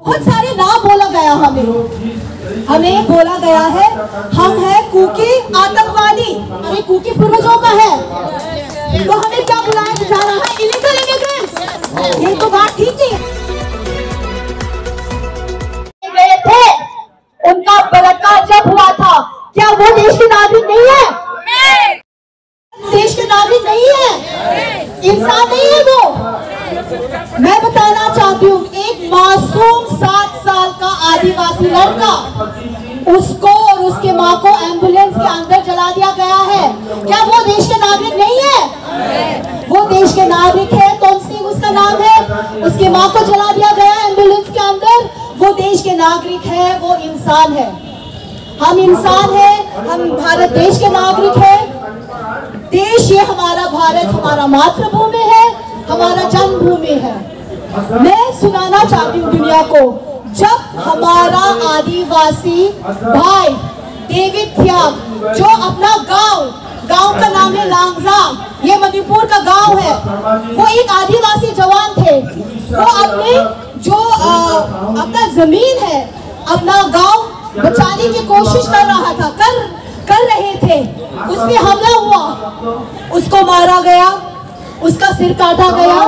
बहुत सारे नाम बोला गया हमें बोला गया है हम है कुकी आतंकवादी। अरे कुकी पूर्वजों का है तो हमें क्या बुलाया जा रहा है? Illegal immigrants. ये तो बात ठीक नहीं गए थे। उनका बलात्कार जब हुआ था, क्या वो देश के नागरिक नहीं है? देश के नागरिक नहीं है, इंसान नहीं है वो। मैं बताना चाहती हूँ, एक मासूम 7 साल का आदिवासी लड़का, उसको और उसके माँ को एम्बुलेंस के अंदर जला दिया गया है। क्या वो देश के नागरिक नहीं है? वो देश के नागरिक है। तो सिंह उसका नाम है, उसके माँ को जला दिया गया एम्बुलेंस के अंदर। वो देश के नागरिक है, वो इंसान है। हम इंसान है, हम भारत देश के नागरिक है। देश ये हमारा भारत हमारा मातृभूमि है, हमारा जन्मभूमि है। मैं सुनाना चाहती हूँ दुनिया को, जब हमारा आदिवासी भाई डेविड थियाग, जो अपना गांव का नाम है लांगजाम, ये मणिपुर का गांव है, वो एक आदिवासी जवान थे। वो अपने जो अपना जमीन है, अपना गांव बचाने की कोशिश कर रहा था, कर रहे थे। उस पे हमला हुआ, उसको मारा गया, उसका सिर काटा गया।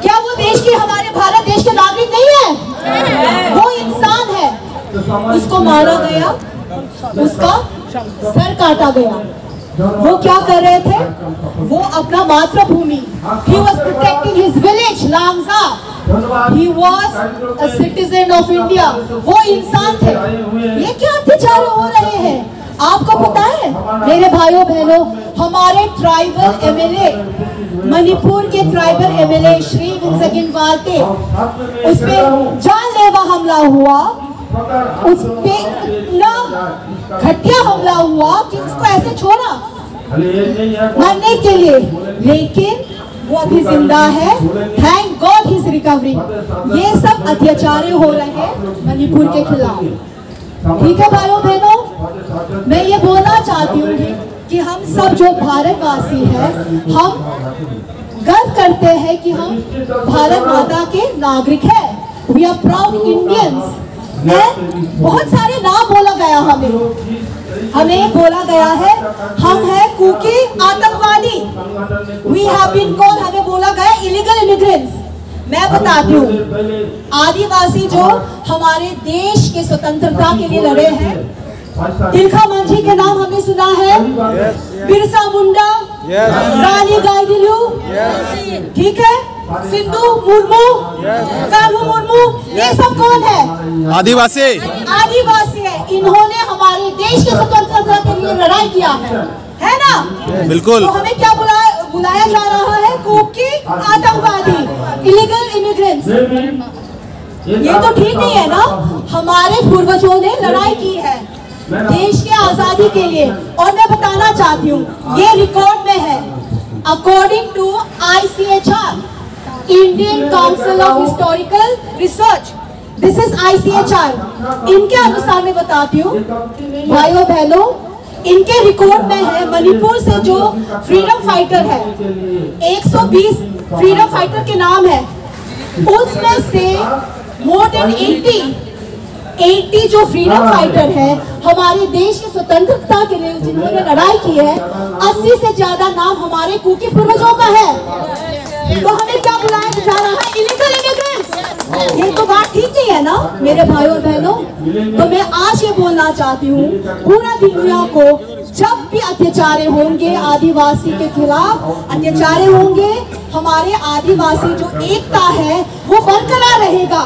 क्या वो देश के हमारे भारत देश के नागरिक नहीं है? वो इंसान है। उसको मारा गया, उसका सर काटा गया। वो क्या कर रहे थे? वो अपना मातृभूमि, he was protecting his village Langza, he was a citizen of India। वो इंसान थे। ये क्या अत्याचार हो रहे हैं? आपको पता है मेरे भाइयों बहनों, हमारे ट्राइबल एमएलए, मणिपुर के ट्राइबल एमएलए श्री विंसगिनवाल के उस पे जानलेवा हमला हुआ, उस पे इतना घटिया हमला हुआ कि उसको ऐसे छोड़ा मरने के लिए, लेकिन वो अभी जिंदा है। Thank God he is recovering. ये सब अत्याचार हो रहे हैं मणिपुर के खिलाफ। ठीक है भाइयों बहनों, मैं ये बोलना चाहती हूँ कि हम सब जो भारतवासी हैं, हम गर्व करते हैं कि हम भारत माता के नागरिक हैं। We are proud Indians. बहुत सारे नाम बोला गया हमें बोला गया है हम है कुकी आतंकवादी। वी हैव बीन कॉल्ड, हमें बोला गया इलीगल इमिग्रेंट्स। मैं बताती हूँ, आदिवासी जो हमारे देश के स्वतंत्रता के लिए लड़े हैं, तिलका मांझी के नाम हमने सुना है, बिरसा मुंडा, रानी गाइडिन्यू, ठीक है, सिंधु मुर्मू, कान्हू मुर्मू, ये सब कौन है? आदिवासी है। इन्होंने हमारे देश के स्वतंत्रता के लिए लड़ाई किया है ना? बिल्कुल। तो हमें क्या बुलाया जा रहा है? कुकी आतंकवादी, इलीगल इमिग्रेंट्स। ये तो ठीक नहीं है ना? हमारे पूर्वजों ने लड़ाई की है देश के आजादी के लिए। और मैं बताना चाहती हूँ, ये रिकॉर्ड में है, according to ICHR, Indian council of historical research, this is ICHR। इनके अनुसार मैं बताती हूँ भाइयों बहनों, इनके रिकॉर्ड में है मणिपुर से जो फ्रीडम फाइटर है, 120 फ्रीडम फाइटर के नाम है, उसमें से मोर देन 80 जो फ्रीडम फाइटर है हमारे देश की स्वतंत्रता के लिए जिन्होंने लड़ाई की है, 80 से ज्यादा नाम हमारे कुकी पूर्वजों का है। तो हमें क्या बुलाया जा रहा है? Illegal immigrants. ये तो बात ठीक नहीं है ना मेरे भाइयों और बहनों। तो मैं आज ये बोलना चाहती हूँ पूरा दुनिया को, जब भी अत्याचार होंगे आदिवासी के खिलाफ, अत्याचार होंगे, हमारे आदिवासी जो एकता है वो बरकरार रहेगा।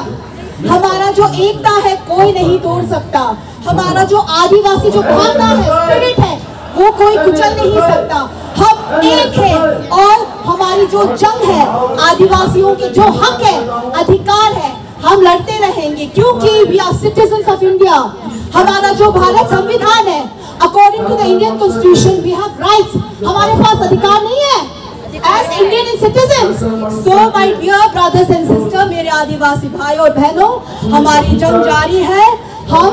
हमारा जो एकता है कोई नहीं तोड़ सकता। हमारा जो आदिवासी जो भावना है, स्पिरिट है, वो कोई कुचल नहीं सकता। हम एक है और हमारी जो जंग है, आदिवासियों के जो हक है, अधिकार है, हम लड़ते रहेंगे, क्योंकि we are citizens of India. हमारा जो भारत संविधान है, according to the Indian constitution we have rights. हमारे पास अधिकार नहीं है as Indian citizens। So my dear brothers and sisters, मेरे आदिवासी भाई और बहनों, हमारी जंग जारी है, हम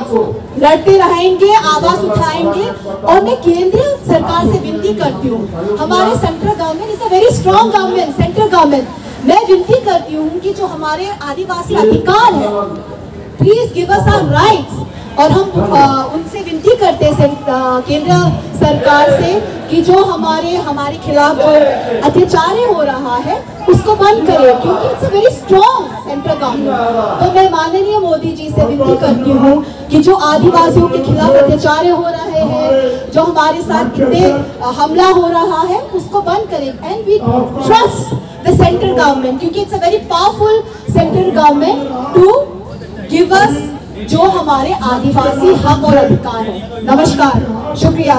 लड़ते रहेंगे, आवाज उठाएंगे। और मैं केंद्रीय सरकार से विनती करती हूँ, हमारे central government is a very strong government, central government, मैं विनती करती हूँ कि जो हमारे आदिवासी अधिकार है please give us our rights. और हम उनसे विनती करते हैं केंद्र सरकार से कि जो हमारे खिलाफ जो अत्याचार हो रहा है उसको बंद करे, क्योंकि it's a very strong central government. तो मैं माननीय मोदी जी से विनती करती हूँ कि जो आदिवासियों के खिलाफ अत्याचार हो रहे हैं, जो हमारे साथ इतने हमला हो रहा है, उसको बंद करें। And we trust the central government, क्योंकि it's a very powerful central government to give us जो हमारे आदिवासी हक और अधिकार है। नमस्कार, शुक्रिया।